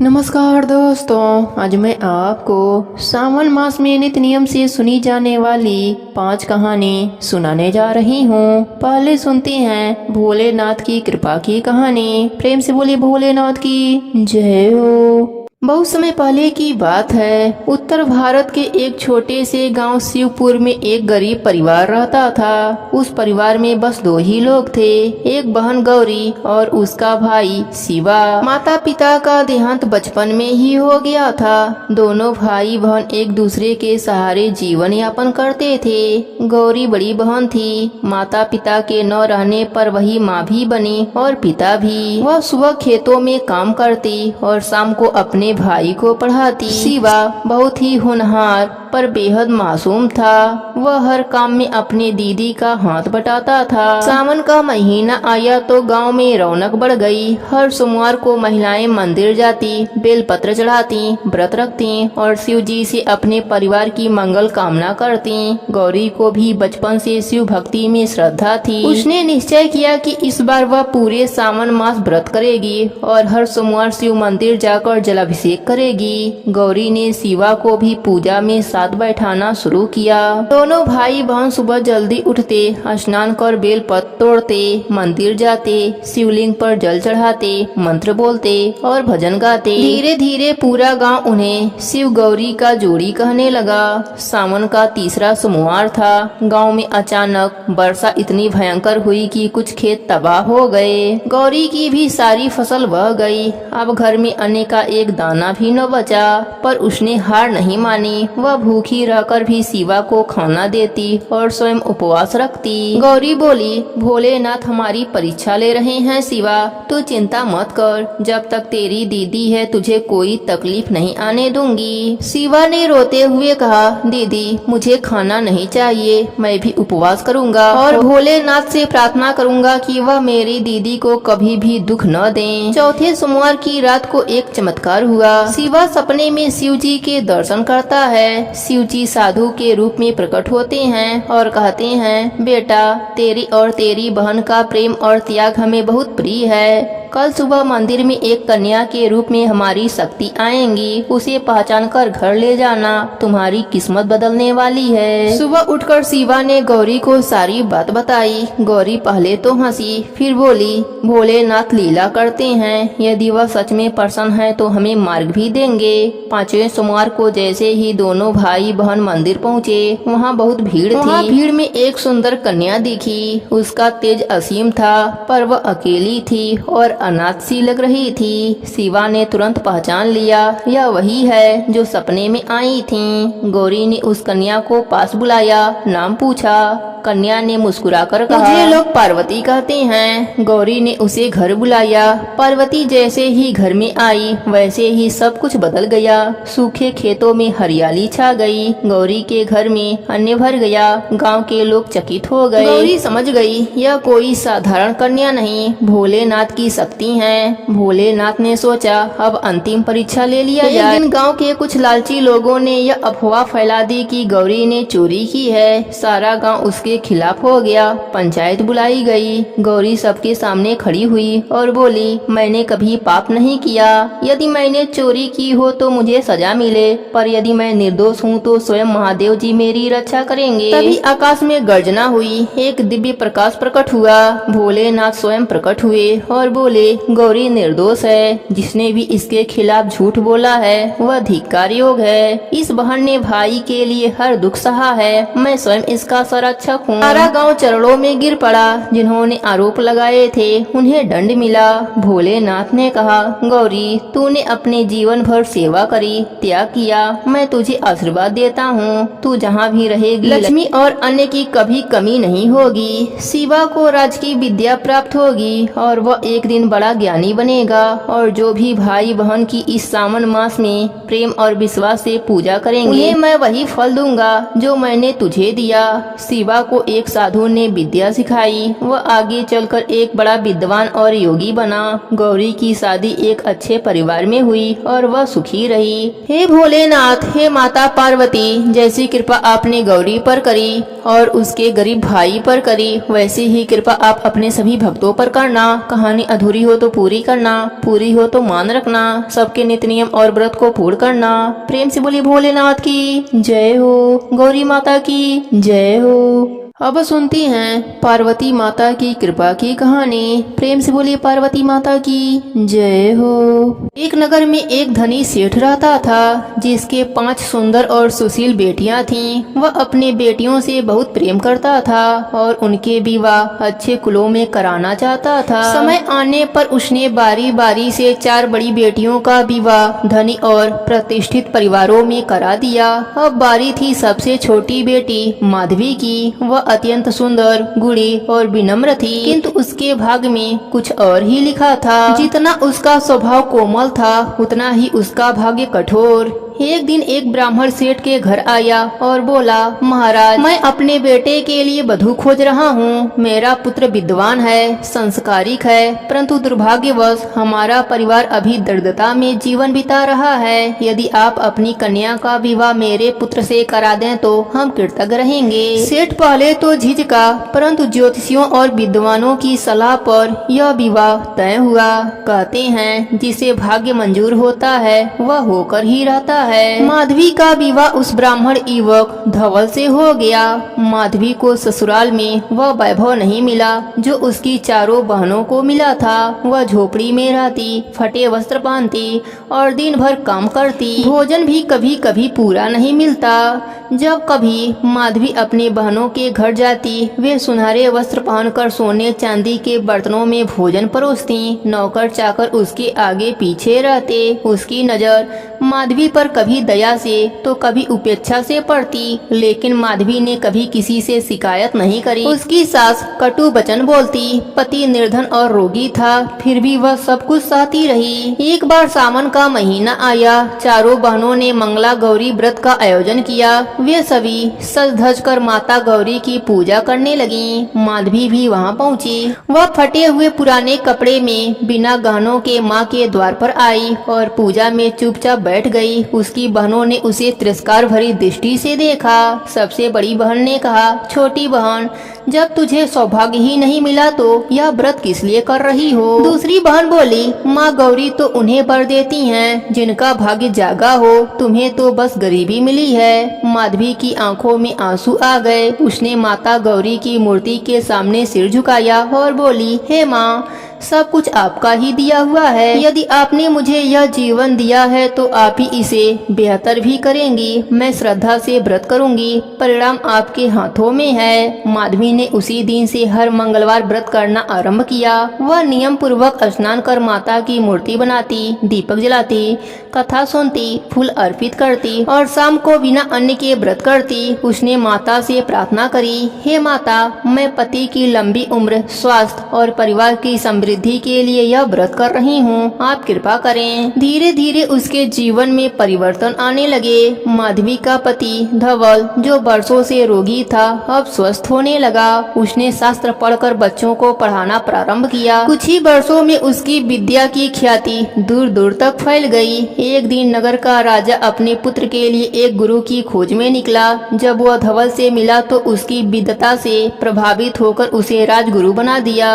नमस्कार दोस्तों, आज मैं आपको सावन मास में नित्य नियम से सुनी जाने वाली 5 कहानी सुनाने जा रही हूँ। पहले सुनते हैं भोलेनाथ की कृपा की कहानी। प्रेम से बोले भोलेनाथ की जय हो। बहुत समय पहले की बात है, उत्तर भारत के एक छोटे से गांव शिवपुर में एक गरीब परिवार रहता था। उस परिवार में बस 2 ही लोग थे, एक बहन गौरी और उसका भाई शिवा। माता पिता का देहांत बचपन में ही हो गया था। दोनों भाई बहन एक दूसरे के सहारे जीवन यापन करते थे। गौरी बड़ी बहन थी। माता पिता के न रहने पर वही माँ भी बनी और पिता भी। वह सुबह खेतों में काम करती और शाम को अपने भाई को पढ़ाती। शिवा बहुत ही होनहार पर बेहद मासूम था। वह हर काम में अपने दीदी का हाथ बटाता था। सावन का महीना आया तो गांव में रौनक बढ़ गई। हर सोमवार को महिलाएं मंदिर जाती, बेलपत्र चढ़ाती, व्रत रखती और शिव जी से अपने परिवार की मंगल कामना करती। गौरी को भी बचपन से शिव भक्ति में श्रद्धा थी। उसने निश्चय किया कि इस बार वह पूरे सावन मास व्रत करेगी और हर सोमवार शिव मंदिर जाकर जलाभिषेक करेगी। गौरी ने शिवा को भी पूजा में साथ बैठाना शुरू किया। दोनों भाई बहन सुबह जल्दी उठते, स्नान कर बेलपत्र तोड़ते, मंदिर जाते, शिवलिंग पर जल चढ़ाते, मंत्र बोलते और भजन गाते। धीरे धीरे पूरा गांव उन्हें शिव गौरी का जोड़ी कहने लगा। सावन का तीसरा सोमवार था। गांव में अचानक वर्षा इतनी भयंकर हुई कि कुछ खेत तबाह हो गए। गौरी की भी सारी फसल बह गई। अब घर में अन्य का एक दाना भी न बचा, पर उसने हार नहीं मानी। वह भूखी रहकर भी शिवा को खाना देती और स्वयं उपवास रखती। गौरी बोली, भोलेनाथ हमारी परीक्षा ले रहे हैं शिवा, तू चिंता मत कर। जब तक तेरी दीदी है तुझे कोई तकलीफ नहीं आने दूंगी। शिवा ने रोते हुए कहा, दीदी मुझे खाना नहीं चाहिए, मैं भी उपवास करूंगा और भोलेनाथ से प्रार्थना करूंगा कि वह मेरी दीदी को कभी भी दुख न दें। चौथे सोमवार की रात को एक चमत्कार हुआ। शिवा सपने में शिव जी के दर्शन करता है। शिव जी साधु के रूप में प्रकट होते हैं और कहते हैं, बेटा तेरी और तेरी बहन का प्रेम और त्याग हमें बहुत प्रिय है। कल सुबह मंदिर में एक कन्या के रूप में हमारी शक्ति आएंगी, उसे पहचान कर घर ले जाना, तुम्हारी किस्मत बदलने वाली है। सुबह उठकर शिवा ने गौरी को सारी बात बताई। गौरी पहले तो हंसी, फिर बोली, भोलेनाथ लीला करते हैं, यदि वह सच में प्रसन्न है तो हमें मार्ग भी देंगे। 5वें सोमवार को जैसे ही दोनों भाई बहन मंदिर पहुँचे, वहाँ बहुत भीड़ थी। भीड़ में एक सुंदर कन्या दिखी। उसका तेज असीम था, पर वह अकेली थी और अनाथ सी लग रही थी। शिवा ने तुरंत पहचान लिया, यह वही है जो सपने में आई थी। गौरी ने उस कन्या को पास बुलाया, नाम पूछा। कन्या ने मुस्कुराकर कहा, मुझे लोग पार्वती कहते हैं। गौरी ने उसे घर बुलाया। पार्वती जैसे ही घर में आई वैसे ही सब कुछ बदल गया। सूखे खेतों में हरियाली छा गई। गौरी के घर में अन्न भर गया। गांव के लोग चकित हो गए। गौरी समझ गई यह कोई साधारण कन्या नहीं, भोलेनाथ की शक्ति है। भोलेनाथ ने सोचा अब अंतिम परीक्षा ले लिया जाए। एक दिन गाँव के कुछ लालची लोगों ने यह अफवाह फैला दी कि गौरी ने चोरी की है। सारा गाँव उसके खिलाफ हो गया। पंचायत बुलाई गई। गौरी सबके सामने खड़ी हुई और बोली, मैंने कभी पाप नहीं किया। यदि मैंने चोरी की हो तो मुझे सजा मिले, पर यदि मैं निर्दोष हूँ तो स्वयं महादेव जी मेरी रक्षा करेंगे। तभी आकाश में गर्जना हुई। एक दिव्य प्रकाश प्रकट हुआ। भोलेनाथ स्वयं प्रकट हुए और बोले, गौरी निर्दोष है। जिसने भी इसके खिलाफ झूठ बोला है वह धिक्कार योग्य है। इस बहन ने भाई के लिए हर दुख सहा है। मैं स्वयं इसका संरक्षक हूँ। सारा गांव चरणों में गिर पड़ा। जिन्होंने आरोप लगाए थे उन्हें दंड मिला। भोलेनाथ ने कहा, गौरी तूने अपने जीवन भर सेवा करी, त्याग किया। मैं तुझे आशीर्वाद देता हूँ। तू जहाँ भी रहेगी लक्ष्मी और अन्न की कभी कमी नहीं होगी। शिवा को राज की विद्या प्राप्त होगी और वह एक दिन बड़ा ज्ञानी बनेगा। और जो भी भाई बहन की इस सावन मास में प्रेम और विश्वास से पूजा करेंगे उन्हें मैं वही फल दूंगा जो मैंने तुझे दिया। शिवा को एक साधु ने विद्या सिखाई। वह आगे चलकर एक बड़ा विद्वान और योगी बना। गौरी की शादी एक अच्छे परिवार में हुई और वह सुखी रही। हे भोलेनाथ, हे माता पार्वती, जैसी कृपा आपने गौरी पर करी और उसके गरीब भाई पर करी, वैसी ही कृपा आप अपने सभी भक्तों पर करना। कहानी अधूरी हो तो पूरी करना, पूरी हो तो मान रखना। सबके नित्य नियम और व्रत को पूर्ण करना। प्रेम से बोलिए भोलेनाथ की जय हो, गौरी माता की जय हो। अब सुनती हैं पार्वती माता की कृपा की कहानी। प्रेम से बोलिए पार्वती माता की जय हो। एक नगर में एक धनी सेठ रहता था, जिसके 5 सुंदर और सुशील बेटियां थीं। वह अपने बेटियों से बहुत प्रेम करता था और उनके विवाह अच्छे कुलों में कराना चाहता था। समय आने पर उसने बारी बारी से 4 बड़ी बेटियों का विवाह धनी और प्रतिष्ठित परिवारों में करा दिया। अब बारी थी सबसे छोटी बेटी माधवी की। वह अत्यंत सुंदर, गुणी और विनम्र थी, किंतु उसके भाग्य में कुछ और ही लिखा था। जितना उसका स्वभाव कोमल था, उतना ही उसका भाग्य कठोर। एक दिन एक ब्राह्मण सेठ के घर आया और बोला, महाराज, मैं अपने बेटे के लिए वधू खोज रहा हूँ। मेरा पुत्र विद्वान है, संस्कारिक है, परंतु दुर्भाग्यवश हमारा परिवार अभी दरिद्रता में जीवन बिता रहा है। यदि आप अपनी कन्या का विवाह मेरे पुत्र से करा दें तो हम कृतज्ञ रहेंगे। सेठ पहले तो झिझका, परंतु ज्योतिषियों और विद्वानों की सलाह पर यह विवाह तय हुआ। कहते हैं जिसे भाग्य मंजूर होता है वह होकर ही रहता है। माधवी का विवाह उस ब्राह्मण युवक धवल से हो गया। माधवी को ससुराल में वह वैभव नहीं मिला जो उसकी चारों बहनों को मिला था। वह झोपड़ी में रहती, फटे वस्त्र पहनती और दिन भर काम करती। भोजन भी कभी कभी पूरा नहीं मिलता। जब कभी माधवी अपने बहनों के घर जाती, वे सुनहरे वस्त्र पहनकर सोने चांदी के बर्तनों में भोजन परोसती। नौकर चाकर उसके आगे पीछे रहते। उसकी नजर माधवी पर कभी दया से तो कभी उपेक्षा से पड़ती, लेकिन माधवी ने कभी किसी से शिकायत नहीं करी। उसकी सास कटु वचन बोलती, पति निर्धन और रोगी था, फिर भी वह सब कुछ सहती रही। एक बार सावन का महीना आया। चारों बहनों ने मंगला गौरी व्रत का आयोजन किया। वे सभी सज धज कर माता गौरी की पूजा करने लगी। माधवी भी वहाँ पहुँची। वह फटे हुए पुराने कपड़े में बिना गहनों के माँ के द्वार पर आई और पूजा में चुपचाप बैठ गई। उसकी बहनों ने उसे तिरस्कार भरी दृष्टि से देखा। सबसे बड़ी बहन ने कहा, छोटी बहन, जब तुझे सौभाग्य ही नहीं मिला तो यह व्रत किस लिए कर रही हो? दूसरी बहन बोली, माँ गौरी तो उन्हें वर देती हैं जिनका भाग्य जागा हो, तुम्हें तो बस गरीबी मिली है। माधवी की आंखों में आंसू आ गए। उसने माता गौरी की मूर्ति के सामने सिर झुकाया और बोली, हे माँ, सब कुछ आपका ही दिया हुआ है। यदि आपने मुझे यह जीवन दिया है तो आप ही इसे बेहतर भी करेंगी। मैं श्रद्धा से व्रत करूंगी, परिणाम आपके हाथों में है। माधवी ने उसी दिन से हर मंगलवार व्रत करना आरंभ किया। वह नियम पूर्वक स्नान कर माता की मूर्ति बनाती, दीपक जलाती, कथा सुनती, फूल अर्पित करती और शाम को बिना अन्न के व्रत करती। उसने माता से प्रार्थना करी, हे माता, मैं पति की लंबी उम्र, स्वास्थ्य और परिवार की समृद्धि के लिए यह व्रत कर रही हूँ, आप कृपा करें। धीरे धीरे उसके जीवन में परिवर्तन आने लगे। माधवी का पति धवल, जो वर्षों से रोगी था, अब स्वस्थ होने लगा। उसने शास्त्र पढ़कर बच्चों को पढ़ाना प्रारंभ किया। कुछ ही वर्षों में उसकी विद्या की ख्याति दूर दूर तक फैल गई। एक दिन नगर का राजा अपने पुत्र के लिए एक गुरु की खोज में निकला। जब वह धवल से मिला तो उसकी विद्वता से प्रभावित होकर उसे राजगुरु बना दिया।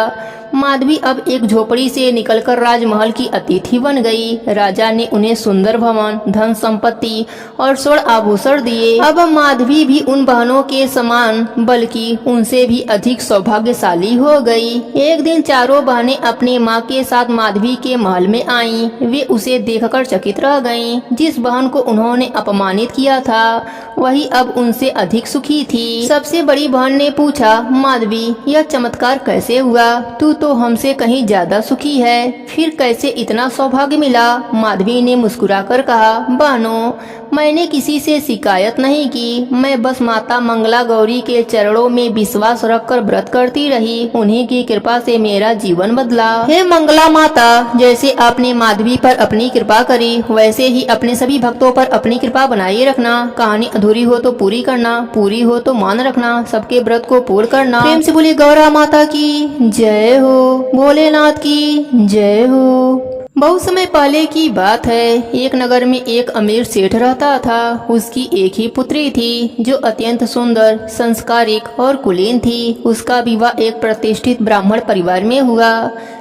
माधवी अब एक झोपड़ी से निकलकर राजमहल की अतिथि बन गई। राजा ने उन्हें सुंदर भवन, धन संपत्ति और स्वर्ण आभूषण दिए। अब माधवी भी उन बहनों के समान बल्कि उनसे भी अधिक सौभाग्यशाली हो गई। एक दिन चारों बहनें अपने माँ के साथ माधवी के महल में आईं। वे उसे देखकर चकित रह गईं। जिस बहन को उन्होंने अपमानित किया था वही अब उनसे अधिक सुखी थी। सबसे बड़ी बहन ने पूछा, माधवी, यह चमत्कार कैसे हुआ? तू तो हमसे कहीं ज्यादा सुखी है, फिर कैसे इतना सौभाग्य मिला? माधवी ने मुस्कुराकर कहा, बहनों, मैंने किसी से शिकायत नहीं की, मैं बस माता मंगला गौरी के चरणों में विश्वास रखकर व्रत करती रही। उन्हीं की कृपा से मेरा जीवन बदला। हे मंगला माता, जैसे आपने माधवी पर अपनी कृपा करी, वैसे ही अपने सभी भक्तों पर अपनी कृपा बनाए रखना। कहानी अधूरी हो तो पूरी करना, पूरी हो तो मान रखना, सबके व्रत को पूर्ण करना। प्रेम से बोली गौरा माता की जय हो, भोलेनाथ की जय हो। बहुत समय पहले की बात है। एक नगर में एक अमीर सेठ रहता था। उसकी एक ही पुत्री थी जो अत्यंत सुंदर, संस्कारिक और कुलीन थी। उसका विवाह एक प्रतिष्ठित ब्राह्मण परिवार में हुआ,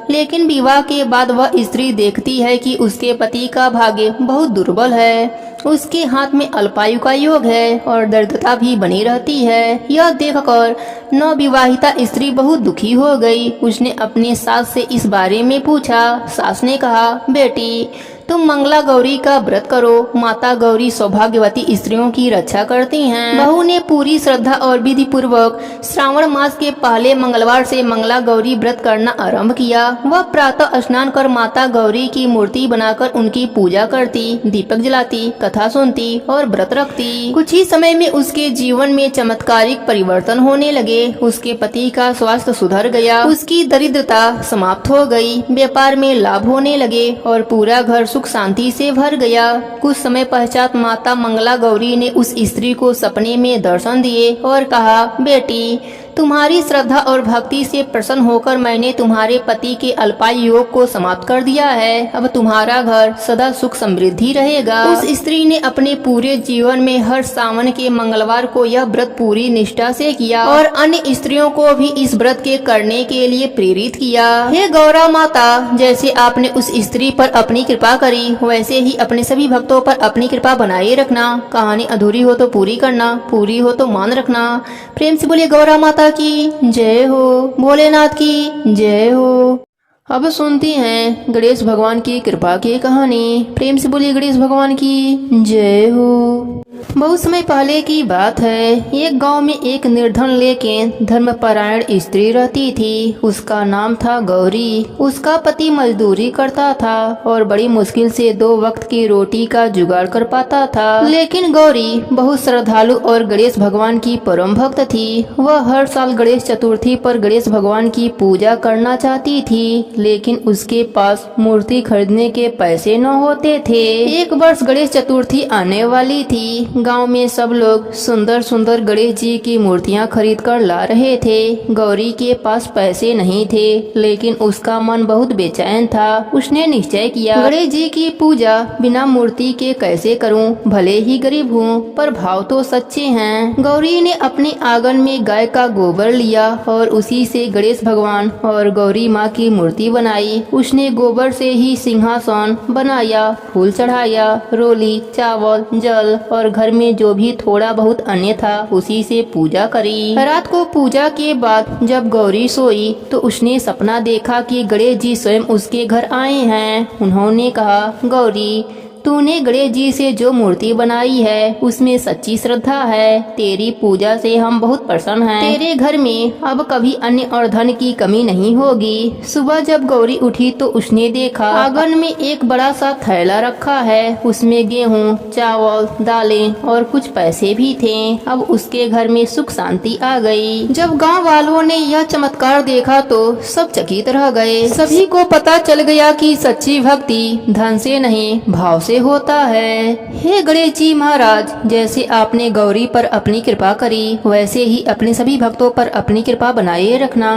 लेकिन विवाह के बाद वह स्त्री देखती है कि उसके पति का भाग्य बहुत दुर्बल है। उसके हाथ में अल्पायु का योग है और दरिद्रता भी बनी रहती है। यह देखकर नवविवाहिता स्त्री बहुत दुखी हो गई। उसने अपनी सास से इस बारे में पूछा। सास ने कहा, बेटी तुम मंगला गौरी का व्रत करो, माता गौरी सौभाग्यवती स्त्रियों की रक्षा करती हैं। बहू ने पूरी श्रद्धा और विधि पूर्वक श्रावण मास के पहले मंगलवार से मंगला गौरी व्रत करना आरंभ किया। वह प्रातः स्नान कर माता गौरी की मूर्ति बनाकर उनकी पूजा करती, दीपक जलाती, कथा सुनती और व्रत रखती। कुछ ही समय में उसके जीवन में चमत्कारिक परिवर्तन होने लगे। उसके पति का स्वास्थ्य सुधर गया, उसकी दरिद्रता समाप्त हो गई, व्यापार में लाभ होने लगे और पूरा घर सुख शांति से भर गया। कुछ समय पश्चात माता मंगला गौरी ने उस स्त्री को सपने में दर्शन दिए और कहा, बेटी तुम्हारी श्रद्धा और भक्ति से प्रसन्न होकर मैंने तुम्हारे पति के अल्पायु योग को समाप्त कर दिया है। अब तुम्हारा घर सदा सुख समृद्धि रहेगा। उस स्त्री ने अपने पूरे जीवन में हर सावन के मंगलवार को यह व्रत पूरी निष्ठा से किया और अन्य स्त्रियों को भी इस व्रत के करने के लिए प्रेरित किया। हे गौरा माता, जैसे आपने उस स्त्री पर अपनी कृपा करी, वैसे ही अपने सभी भक्तों पर अपनी कृपा बनाए रखना। कहानी अधूरी हो तो पूरी करना, पूरी हो तो मान रखना। प्रेम से बोलिए गौरा माता की जय हो, भोलेनाथ की जय हो। अब सुनती हैं गणेश भगवान की कृपा की कहानी। प्रेम से बोलिए गणेश भगवान की जय हो। बहुत समय पहले की बात है। एक गांव में एक निर्धन लेकिन धर्मपरायण स्त्री रहती थी। उसका नाम था गौरी। उसका पति मजदूरी करता था और बड़ी मुश्किल से 2 वक्त की रोटी का जुगाड़ कर पाता था। लेकिन गौरी बहुत श्रद्धालु और गणेश भगवान की परम भक्त थी। वह हर साल गणेश चतुर्थी पर गणेश भगवान की पूजा करना चाहती थी, लेकिन उसके पास मूर्ति खरीदने के पैसे न होते थे। एक वर्ष गणेश चतुर्थी आने वाली थी। गांव में सब लोग सुंदर सुंदर गणेश जी की मूर्तियां खरीद कर ला रहे थे। गौरी के पास पैसे नहीं थे, लेकिन उसका मन बहुत बेचैन था। उसने निश्चय किया, गणेश जी की पूजा बिना मूर्ति के कैसे करूं? भले ही गरीब हूं, पर भाव तो सच्चे हैं। गौरी ने अपने आंगन में गाय का गोबर लिया और उसी से गणेश भगवान और गौरी माँ की मूर्ति बनाई। उसने गोबर से ही सिंहासन बनाया, फूल चढ़ाया, रोली, चावल, जल और घर में जो भी थोड़ा बहुत अन्य था उसी से पूजा करी। रात को पूजा के बाद जब गौरी सोई तो उसने सपना देखा कि गणेश जी स्वयं उसके घर आए हैं। उन्होंने कहा, गौरी तूने गणेश जी से जो मूर्ति बनाई है उसमें सच्ची श्रद्धा है। तेरी पूजा से हम बहुत प्रसन्न हैं। तेरे घर में अब कभी अन्न और धन की कमी नहीं होगी। सुबह जब गौरी उठी तो उसने देखा आंगन में एक बड़ा सा थैला रखा है। उसमें गेहूँ, चावल, दालें और कुछ पैसे भी थे। अब उसके घर में सुख शांति आ गई। जब गाँव वालों ने यह चमत्कार देखा तो सब चकित रह गए। सभी को पता चल गया कि सच्ची भक्ति धन से नहीं भाव से होता है। हे गणेश जी महाराज, जैसे आपने गौरी पर अपनी कृपा करी, वैसे ही अपने सभी भक्तों पर अपनी कृपा बनाए रखना।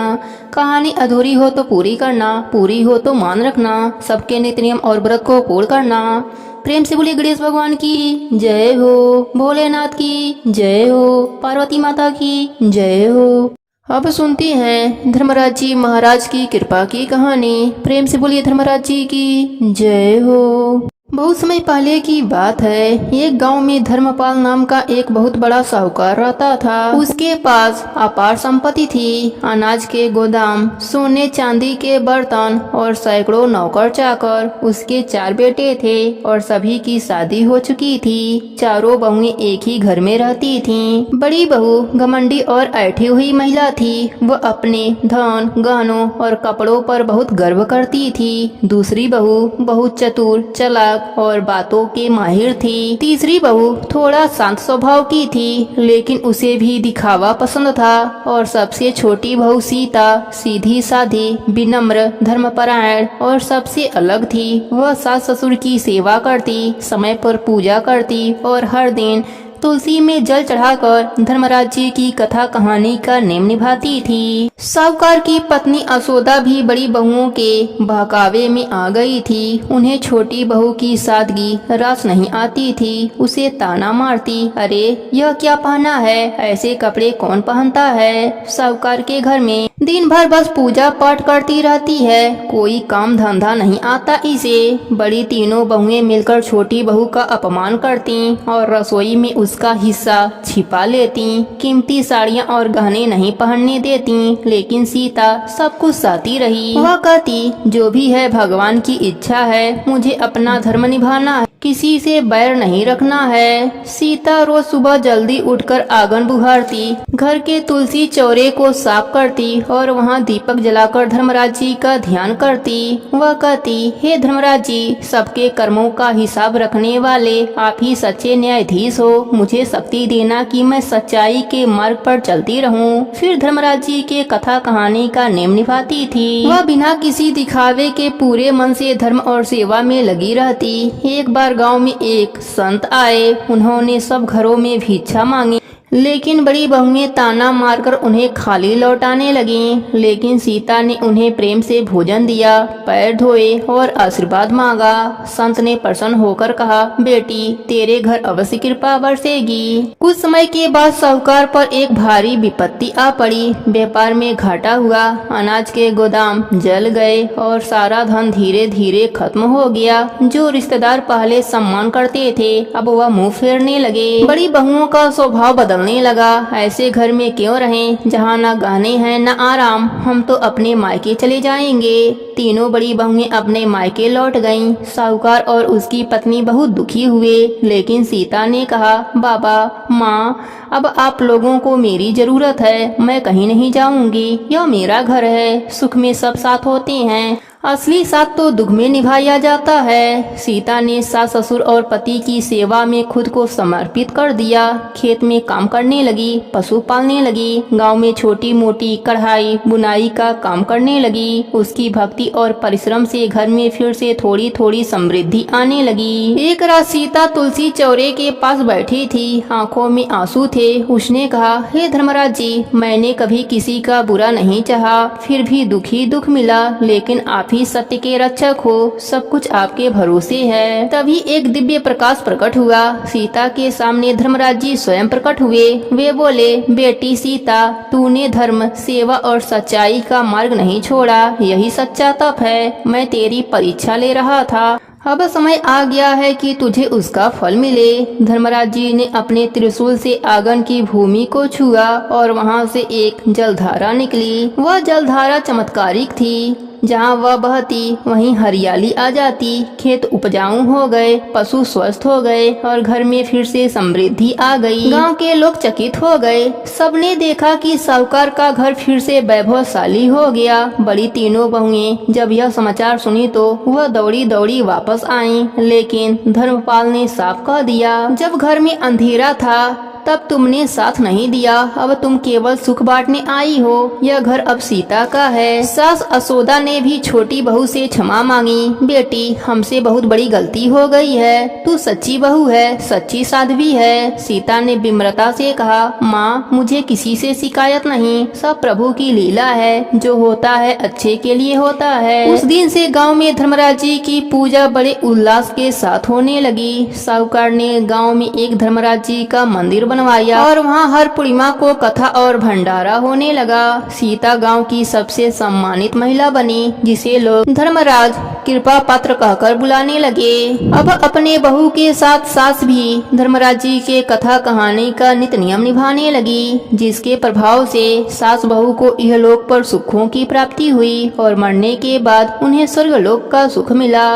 कहानी अधूरी हो तो पूरी करना, पूरी हो तो मान रखना, सबके नित्य नियम और व्रत को पूर्ण करना। प्रेम से बोलिए गणेश भगवान की जय हो, भोलेनाथ की जय हो, पार्वती माता की जय हो। अब सुनती हैं धर्मराज जी महाराज की कृपा की कहानी। प्रेम से बोलिए धर्मराज जी की जय हो। बहुत समय पहले की बात है। एक गांव में धर्मपाल नाम का एक बहुत बड़ा साहूकार रहता था। उसके पास अपार संपत्ति थी, अनाज के गोदाम, सोने चांदी के बर्तन और सैकड़ों नौकर चाकर। उसके 4 बेटे थे और सभी की शादी हो चुकी थी। चारों बहुएं एक ही घर में रहती थीं। बड़ी बहू घमंडी और ऐठी हुई महिला थी। वह अपने धन, गहनों और कपड़ों पर बहुत गर्व करती थी। दूसरी बहू बहुत चतुर, चालाक चालाक और बातों के माहिर थी। तीसरी बहू थोड़ा शांत स्वभाव की थी, लेकिन उसे भी दिखावा पसंद था। और सबसे छोटी बहू सीता सीधी साधी, विनम्र, धर्मपरायण और सबसे अलग थी। वह सास ससुर की सेवा करती, समय पर पूजा करती और हर दिन तुलसी में जल चढ़ाकर धर्मराज जी की कथा कहानी का नेम निभाती थी। साहूकार की पत्नी असोदा भी बड़ी बहुओं के बहकावे में आ गई थी। उन्हें छोटी बहू की सादगी रास नहीं आती थी। उसे ताना मारती, अरे यह क्या पहना है, ऐसे कपड़े कौन पहनता है। साहूकार के घर में दिन भर बस पूजा पाठ करती रहती है, कोई काम धंधा नहीं आता इसे। बड़ी तीनों बहुएं मिलकर छोटी बहू का अपमान करती और रसोई में उसका हिस्सा छिपा लेती। कीमती साड़ियाँ और गहने नहीं पहनने देती, लेकिन सीता सब कुछ सहती रही। वह कहती, जो भी है भगवान की इच्छा है, मुझे अपना धर्म निभाना है, किसी से बैर नहीं रखना है। सीता रोज सुबह जल्दी उठकर आंगन बुहारती, घर के तुलसी चौरे को साफ करती और वहाँ दीपक जलाकर धर्मराज जी का ध्यान करती। वह कहती, हे धर्मराज जी, सबके कर्मों का हिसाब रखने वाले आप ही सच्चे न्यायाधीश हो। मुझे शक्ति देना कि मैं सच्चाई के मार्ग पर चलती रहूं। फिर धर्मराज जी के कथा कहानी का नेम निभाती थी। वह बिना किसी दिखावे के पूरे मन से धर्म और सेवा में लगी रहती। एक बार गांव में एक संत आए। उन्होंने सब घरों में भिक्षा मांगी, लेकिन बड़ी बहुएं ताना मारकर उन्हें खाली लौटाने लगीं। लेकिन सीता ने उन्हें प्रेम से भोजन दिया, पैर धोए और आशीर्वाद मांगा। संत ने प्रसन्न होकर कहा, बेटी तेरे घर अवश्य कृपा बरसेगी। कुछ समय के बाद साहूकार पर एक भारी विपत्ति आ पड़ी। व्यापार में घाटा हुआ, अनाज के गोदाम जल गए और सारा धन धीरे धीरे खत्म हो गया। जो रिश्तेदार पहले सम्मान करते थे, अब वह मुँह फेरने लगे। बड़ी बहुओं का स्वभाव बदलने लगा। ऐसे घर में क्यों रहें जहाँ न गहने हैं न आराम, हम तो अपने मायके चले जाएंगे। तीनों बड़ी बहुएं अपने मायके लौट गईं। साहूकार और उसकी पत्नी बहुत दुखी हुए, लेकिन सीता ने कहा, बाबा माँ, अब आप लोगों को मेरी जरूरत है, मैं कहीं नहीं जाऊंगी। यह मेरा घर है, सुख में सब साथ होते हैं, असली साथ तो दुख में निभाया जाता है। सीता ने सास ससुर और पति की सेवा में खुद को समर्पित कर दिया। खेत में काम करने लगी, पशु पालने लगी, गांव में छोटी मोटी कढ़ाई बुनाई का काम करने लगी। उसकी भक्ति और परिश्रम से घर में फिर से थोड़ी थोड़ी समृद्धि आने लगी। एक रात सीता तुलसी चौरे के पास बैठी थी, आंखों में आंसू थे। उसने कहा, हे धर्मराज जी, मैंने कभी किसी का बुरा नहीं चाहा, फिर भी दुख ही दुख मिला, लेकिन आप ही सत्य के रक्षक हो, सब कुछ आपके भरोसे है। तभी एक दिव्य प्रकाश प्रकट हुआ। सीता के सामने धर्मराज जी स्वयं प्रकट हुए। वे बोले, बेटी सीता, तूने धर्म, सेवा और सच्चाई का मार्ग नहीं छोड़ा, यही सच्चा तप है। मैं तेरी परीक्षा ले रहा था, अब समय आ गया है कि तुझे उसका फल मिले। धर्मराज जी ने अपने त्रिशूल से आंगन की भूमि को छुआ और वहां से एक जलधारा निकली। वह जलधारा चमत्कारिक थी। जहाँ वह बहती वहीं हरियाली आ जाती, खेत उपजाऊ हो गए, पशु स्वस्थ हो गए और घर में फिर से समृद्धि आ गई। गांव के लोग चकित हो गए। सबने देखा कि साहूकार का घर फिर से वैभवशाली हो गया। बड़ी तीनों बहुएं जब यह समाचार सुनी तो वह दौड़ी दौड़ी वापस आईं, लेकिन धर्मपाल ने साफ कह दिया, जब घर में अंधेरा था तब तुमने साथ नहीं दिया, अब तुम केवल सुख बांटने आई हो। यह घर अब सीता का है। सास असोदा ने भी छोटी बहू से क्षमा मांगी, बेटी हमसे बहुत बड़ी गलती हो गई है, तू सच्ची बहू है, सच्ची साध्वी है। सीता ने विम्रता से कहा, माँ मुझे किसी से शिकायत नहीं, सब प्रभु की लीला है, जो होता है अच्छे के लिए होता है। उस दिन से गाँव में धर्मराज जी की पूजा बड़े उल्लास के साथ होने लगी। साहूकार ने गाँव में एक धर्मराज जी का मंदिर बनवाया और वहाँ हर पूर्णिमा को कथा और भंडारा होने लगा। सीता गांव की सबसे सम्मानित महिला बनी, जिसे लोग धर्मराज कृपा पात्र कहकर बुलाने लगे। अब अपने बहू के साथ सास भी धर्मराज जी के कथा कहानी का नित नियम निभाने लगी, जिसके प्रभाव से सास बहू को इहलोक पर सुखों की प्राप्ति हुई और मरने के बाद उन्हें स्वर्गलोक का सुख मिला।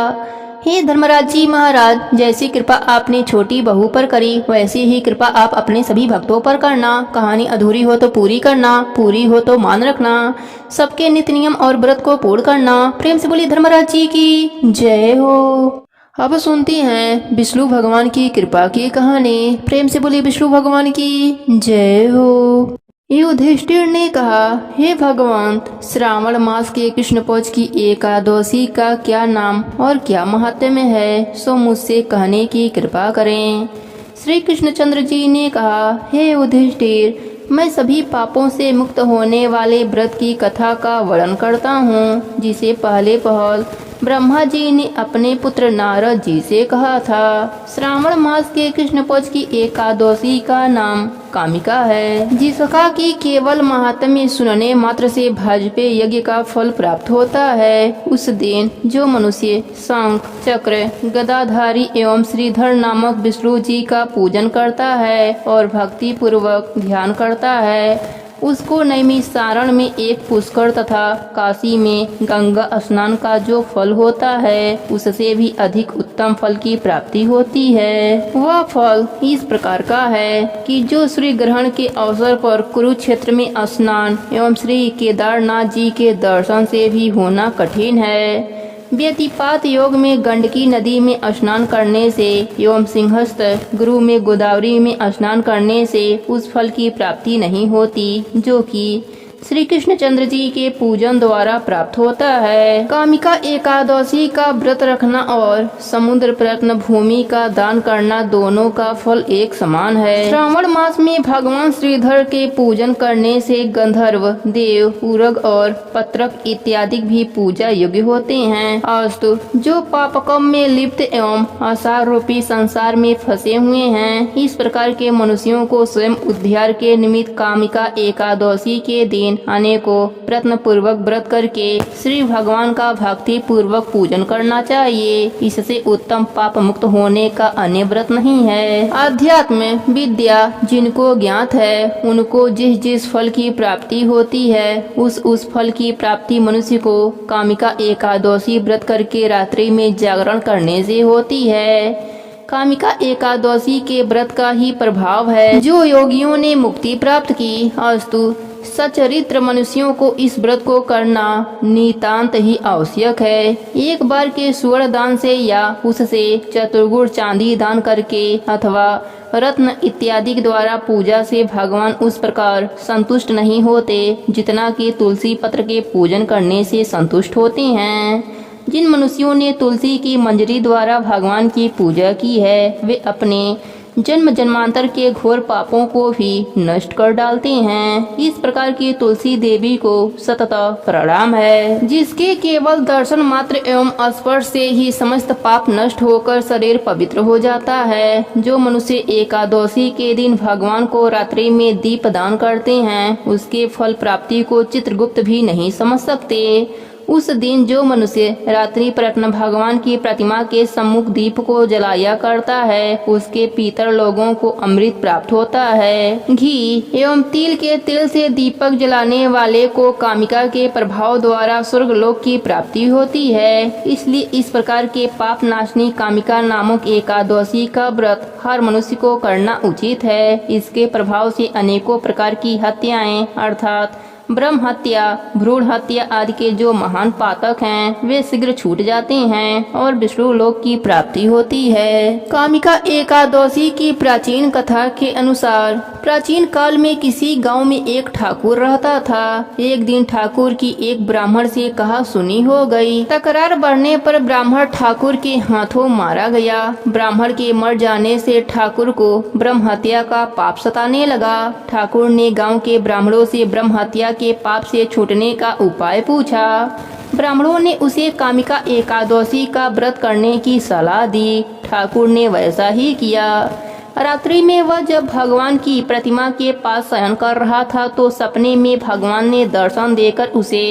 हे धर्मराज जी महाराज, जैसी कृपा आपने छोटी बहू पर करी, वैसी ही कृपा आप अपने सभी भक्तों पर करना। कहानी अधूरी हो तो पूरी करना, पूरी हो तो मान रखना, सबके नित्य नियम और व्रत को पूर्ण करना। प्रेम से बोली धर्मराज जी की जय हो। अब सुनते हैं विष्णु भगवान की कृपा की कहानी। प्रेम से बोलिए विष्णु भगवान की जय हो। युधिष्ठिर ने कहा, हे भगवान, श्रावण मास के कृष्ण पक्ष की एकादशी का क्या नाम और क्या महात्म्य है, सो मुझसे कहने की कृपा करें। श्री कृष्णचंद्र जी ने कहा, हे युधिष्ठिर, मैं सभी पापों से मुक्त होने वाले व्रत की कथा का वर्णन करता हूँ, जिसे पहले पहल ब्रह्मा जी ने अपने पुत्र नारद जी से कहा था। श्रावण मास के कृष्ण पक्ष की एकादशी का नाम कामिका है, जिसका कि केवल महात्म्य सुनने मात्र से भाजपे यज्ञ का फल प्राप्त होता है। उस दिन जो मनुष्य शंख, चक्र, गदाधारी एवं श्रीधर नामक विष्णु जी का पूजन करता है और भक्ति पूर्वक ध्यान करता है, उसको नैमिषारण्य में एक पुष्कर तथा काशी में गंगा स्नान का जो फल होता है, उससे भी अधिक उत्तम फल की प्राप्ति होती है। वह फल इस प्रकार का है कि जो श्री ग्रहण के अवसर पर कुरुक्षेत्र में स्नान एवं श्री केदारनाथ जी के दर्शन से भी होना कठिन है। व्यतिपात योग में गंडकी नदी में स्नान करने से एवं सिंहस्थ गुरु में गोदावरी में स्नान करने से उस फल की प्राप्ति नहीं होती, जो कि श्री कृष्णचंद्र जी के पूजन द्वारा प्राप्त होता है। कामिका एकादशी का व्रत रखना और समुद्र प्रत्न भूमि का दान करना दोनों का फल एक समान है। श्रावण मास में भगवान श्रीधर के पूजन करने से गंधर्व, देव, उरग और पत्रक इत्यादि भी पूजा योग्य होते हैं। अस्तु, जो पापकम में लिप्त एवं आसार रूपी संसार में फंसे हुए हैं, इस प्रकार के मनुष्यों को स्वयं उद्धार के निमित्त कामिका एकादशी के दिन अनेकों प्रयत्न पूर्वक व्रत करके श्री भगवान का भक्ति पूर्वक पूजन करना चाहिए। इससे उत्तम पाप मुक्त होने का अन्य व्रत नहीं है। अध्यात्म विद्या जिनको ज्ञात है, उनको जिस जिस फल की प्राप्ति होती है, उस फल की प्राप्ति मनुष्य को कामिका एकादशी व्रत करके रात्रि में जागरण करने से होती है। कामिका एकादशी के व्रत का ही प्रभाव है जो योगियों ने मुक्ति प्राप्त की। अस्तु, सचरित्र मनुष्यों को इस व्रत को करना नितांत ही आवश्यक है। एक बार के स्वर्ण दान से या उससे चतुर्गुण चांदी दान करके अथवा रत्न इत्यादि द्वारा पूजा से भगवान उस प्रकार संतुष्ट नहीं होते जितना कि तुलसी पत्र के पूजन करने से संतुष्ट होते हैं। जिन मनुष्यों ने तुलसी की मंजरी द्वारा भगवान की पूजा की है, वे अपने जन्म जन्मांतर के घोर पापों को भी नष्ट कर डालते हैं। इस प्रकार की तुलसी देवी को सतत प्रणाम है, जिसके केवल दर्शन मात्र एवं स्पर्श से ही समस्त पाप नष्ट होकर शरीर पवित्र हो जाता है। जो मनुष्य एकादशी के दिन भगवान को रात्रि में दीप दान करते हैं, उसके फल प्राप्ति को चित्रगुप्त भी नहीं समझ सकते। उस दिन जो मनुष्य रात्रि प्रत्न भगवान की प्रतिमा के सम्मुख दीप को जलाया करता है, उसके पितर लोगों को अमृत प्राप्त होता है। घी एवं तिल के तेल से दीपक जलाने वाले को कामिका के प्रभाव द्वारा स्वर्ग लोक की प्राप्ति होती है। इसलिए इस प्रकार के पाप नाशनी कामिका नामक एकादशी का व्रत हर मनुष्य को करना उचित है। इसके प्रभाव से अनेकों प्रकार की हत्याएं अर्थात ब्रह्म हत्या, भ्रूण हत्या आदि के जो महान पातक हैं, वे शीघ्र छूट जाते हैं और विष्णु लोक की प्राप्ति होती है। कामिका एकादशी की प्राचीन कथा के अनुसार प्राचीन काल में किसी गांव में एक ठाकुर रहता था। एक दिन ठाकुर की एक ब्राह्मण से कहा सुनी हो गई। तकरार बढ़ने पर ब्राह्मण ठाकुर के हाथों मारा गया। ब्राह्मण के मर जाने से ठाकुर को ब्रह्म हत्या का पाप सताने लगा। ठाकुर ने गांव के ब्राह्मणों से ब्रह्म हत्या के पाप से छूटने का उपाय पूछा। ब्राह्मणों ने उसे कामिका एकादशी का व्रत करने की सलाह दी। ठाकुर ने वैसा ही किया। रात्रि में वह जब भगवान की प्रतिमा के पास शयन कर रहा था तो सपने में भगवान ने दर्शन देकर उसे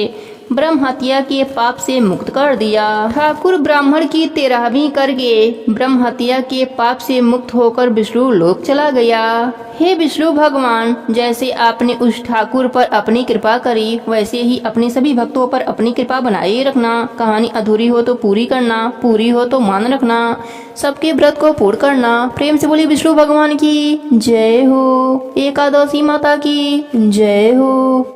ब्रह्म हत्या के पाप से मुक्त कर दिया। ठाकुर ब्राह्मण की 13वीं करके ब्रह्म हत्या के पाप से मुक्त होकर विष्णु लोक चला गया। हे विष्णु भगवान, जैसे आपने उस ठाकुर पर अपनी कृपा करी, वैसे ही अपने सभी भक्तों पर अपनी कृपा बनाए रखना। कहानी अधूरी हो तो पूरी करना, पूरी हो तो मान रखना, सबके व्रत को पूर्ण करना। प्रेम से बोली विष्णु भगवान की जय हो। एकादशी माता की जय हो।